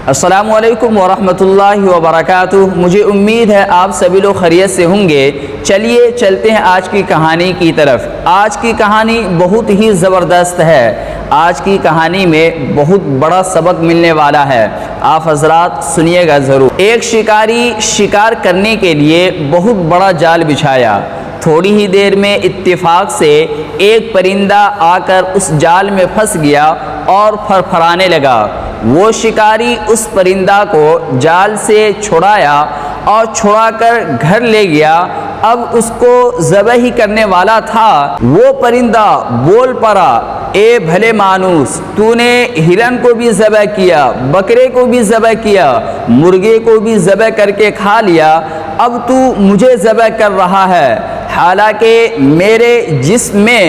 السلام علیکم ورحمۃ اللہ وبرکاتہ۔ مجھے امید ہے آپ سبھی لوگ خیریت سے ہوں گے۔ چلیے چلتے ہیں آج کی کہانی کی طرف۔ آج کی کہانی بہت ہی زبردست ہے۔ آج کی کہانی میں بہت بڑا سبق ملنے والا ہے، آپ حضرات سنیے گا ضرور۔ ایک شکاری شکار کرنے کے لیے بہت بڑا جال بچھایا۔ تھوڑی ہی دیر میں اتفاق سے ایک پرندہ آ کر اس جال میں پھنس گیا اور پھرپھرانے لگا۔ وہ شکاری اس پرندہ کو جال سے چھڑایا اور چھڑا کر گھر لے گیا۔ اب اس کو ذبح ہی کرنے والا تھا۔ وہ پرندہ بول پڑا، اے بھلے مانوس، تو نے ہرن کو بھی ذبح کیا، بکرے کو بھی ذبح کیا، مرغے کو بھی ذبح کر کے کھا لیا، اب تو مجھے ذبح کر رہا ہے، حالانکہ میرے جسم میں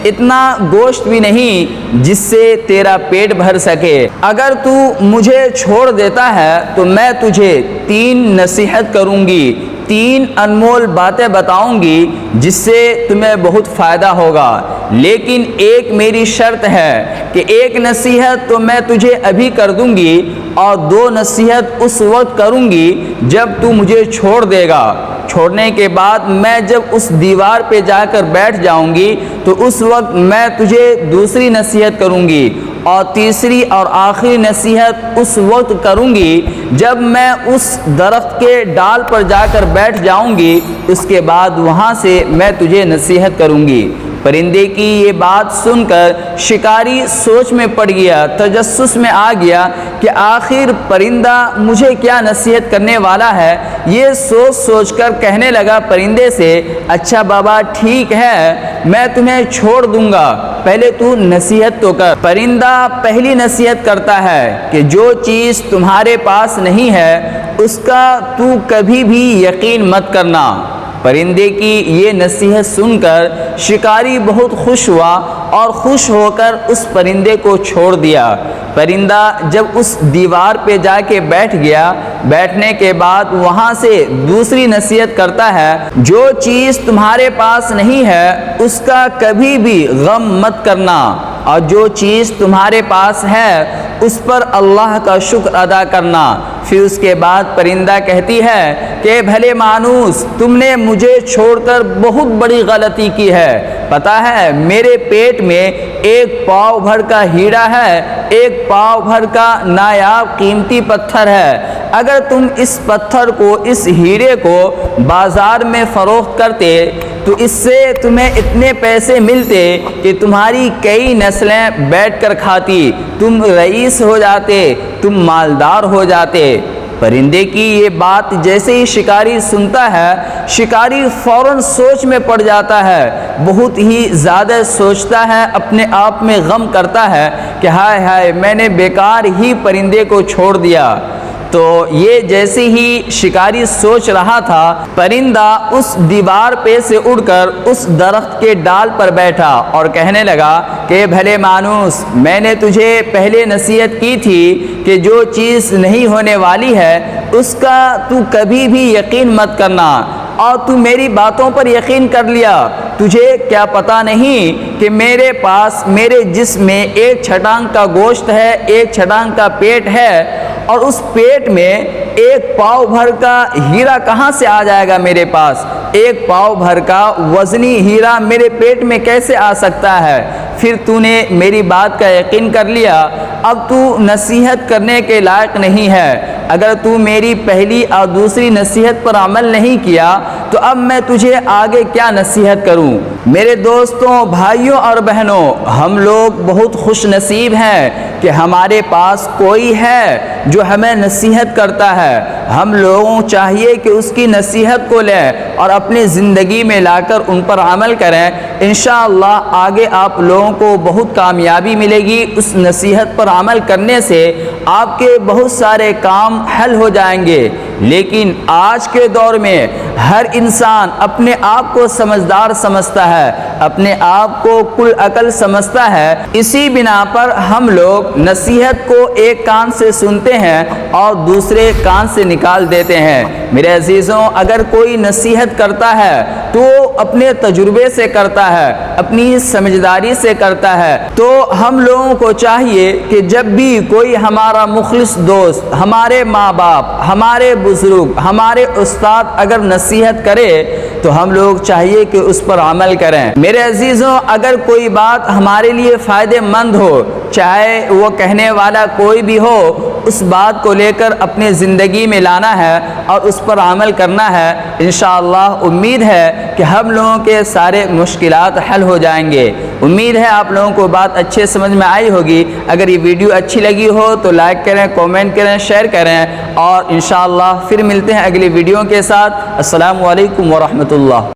اتنا گوشت بھی نہیں جس سے تیرا پیٹ بھر سکے۔ اگر تو مجھے چھوڑ دیتا ہے تو میں تجھے 3 نصیحت کروں گی، 3 انمول باتیں بتاؤں گی جس سے تمہیں بہت فائدہ ہوگا، لیکن ایک میری شرط ہے کہ 1 نصیحت تو میں تجھے ابھی کر دوں گی اور 2 نصیحت اس وقت کروں گی جب تو مجھے چھوڑ دے گا۔ چھوڑنے کے بعد میں جب اس دیوار پہ جا کر بیٹھ جاؤں گی تو اس وقت میں تجھے دوسری نصیحت کروں گی، اور تیسری اور آخری نصیحت اس وقت کروں گی جب میں اس درخت کے ڈال پر جا کر بیٹھ جاؤں گی، اس کے بعد وہاں سے میں تجھے نصیحت کروں گی۔ پرندے کی یہ بات سن کر شکاری سوچ میں پڑ گیا، تجسس میں آ گیا کہ آخر پرندہ مجھے کیا نصیحت کرنے والا ہے۔ یہ سوچ سوچ کر کہنے لگا پرندے سے، اچھا بابا ٹھیک ہے، میں تمہیں چھوڑ دوں گا، پہلے تو نصیحت تو کر۔ پرندہ پہلی نصیحت کرتا ہے کہ جو چیز تمہارے پاس نہیں ہے اس کا تو کبھی بھی یقین مت کرنا۔ پرندے کی یہ نصیحت سن کر شکاری بہت خوش ہوا اور خوش ہو کر اس پرندے کو چھوڑ دیا۔ پرندہ جب اس دیوار پہ جا کے بیٹھ گیا، بیٹھنے کے بعد وہاں سے دوسری نصیحت کرتا ہے، جو چیز تمہارے پاس نہیں ہے اس کا کبھی بھی غم مت کرنا، اور جو چیز تمہارے پاس ہے اس پر اللہ کا شکر ادا کرنا۔ پھر اس کے بعد پرندہ کہتی ہے کہ بھلے مانوس، تم نے مجھے چھوڑ کر بہت بڑی غلطی کی ہے۔ پتہ ہے میرے پیٹ میں 1 پاؤ بھر کا ہیرا ہے، 1 پاؤ بھر کا نایاب قیمتی پتھر ہے۔ اگر تم اس پتھر کو، اس ہیرے کو بازار میں فروخت کرتے تو اس سے تمہیں اتنے پیسے ملتے کہ تمہاری کئی نسلیں بیٹھ کر کھاتی، تم رئیس ہو جاتے، تم مالدار ہو جاتے۔ پرندے کی یہ بات جیسے ہی شکاری سنتا ہے، شکاری فوراً سوچ میں پڑ جاتا ہے، بہت ہی زیادہ سوچتا ہے، اپنے آپ میں غم کرتا ہے کہ ہائے ہائے میں نے بیکار ہی پرندے کو چھوڑ دیا۔ تو یہ جیسے ہی شکاری سوچ رہا تھا، پرندہ اس دیوار پہ سے اڑ کر اس درخت کے ڈال پر بیٹھا اور کہنے لگا کہ بھلے مانوس، میں نے تجھے پہلے نصیحت کی تھی کہ جو چیز نہیں ہونے والی ہے اس کا تو کبھی بھی یقین مت کرنا، اور تو میری باتوں پر یقین کر لیا۔ تجھے کیا پتہ نہیں کہ میرے پاس، میرے جسم میں 1 چھٹانگ کا گوشت ہے، 1 چھٹانگ کا پیٹ ہے، اور اس پیٹ میں 1 پاؤ بھر کا ہیرا کہاں سے آ جائے گا میرے پاس؟ 1 پاؤ بھر کا وزنی ہیرا میرے پیٹ میں کیسے آ سکتا ہے؟ پھر تو نے میری بات کا یقین کر لیا، اب تو نصیحت کرنے کے لائق نہیں ہے۔ اگر تو میری پہلی اور دوسری نصیحت پر عمل نہیں کیا تو اب میں تجھے آگے کیا نصیحت کروں؟ میرے دوستوں، بھائیوں اور بہنوں، ہم لوگ بہت خوش نصیب ہیں کہ ہمارے پاس کوئی ہے جو ہمیں نصیحت کرتا ہے۔ ہم لوگوں چاہیے کہ اس کی نصیحت کو لیں اور اپنی زندگی میں لا کر ان پر عمل کریں۔ انشاءاللہ آگے آپ لوگوں کو بہت کامیابی ملے گی۔ اس نصیحت پر عمل کرنے سے آپ کے بہت سارے کام حل ہو جائیں گے۔ لیکن آج کے دور میں ہر انسان اپنے آپ کو سمجھدار سمجھتا ہے، اپنے آپ کو کل عقل سمجھتا ہے، اسی بنا پر ہم لوگ نصیحت کو ایک کان سے سنتے ہیں اور دوسرے کان سے نکال دیتے ہیں۔ میرے عزیزوں، اگر کوئی نصیحت کرتا ہے تو اپنے تجربے سے کرتا ہے، اپنی سمجھداری سے کرتا ہے، تو ہم لوگوں کو چاہیے کہ جب بھی کوئی ہمارا مخلص دوست، ہمارے ماں باپ، ہمارے بزرگ، ہمارے استاد اگر نصیحت کرے تو ہم لوگ چاہیے کہ اس پر عمل کریں۔ میرے عزیزوں، اگر کوئی بات ہمارے لیے فائدہ مند ہو، چاہے وہ کہنے والا کوئی بھی ہو، اس بات کو لے کر اپنے زندگی میں لانا ہے اور اس پر عمل کرنا ہے۔ انشاءاللہ امید ہے کہ ہم لوگوں کے سارے مشکلات حل ہو جائیں گے۔ امید ہے آپ لوگوں کو بات اچھے سمجھ میں آئی ہوگی۔ اگر یہ ویڈیو اچھی لگی ہو تو لائک کریں، کومنٹ کریں، شیئر کریں، اور انشاءاللہ پھر ملتے ہیں اگلی ویڈیو کے ساتھ۔ السلام علیکم ورحمۃ اللہ۔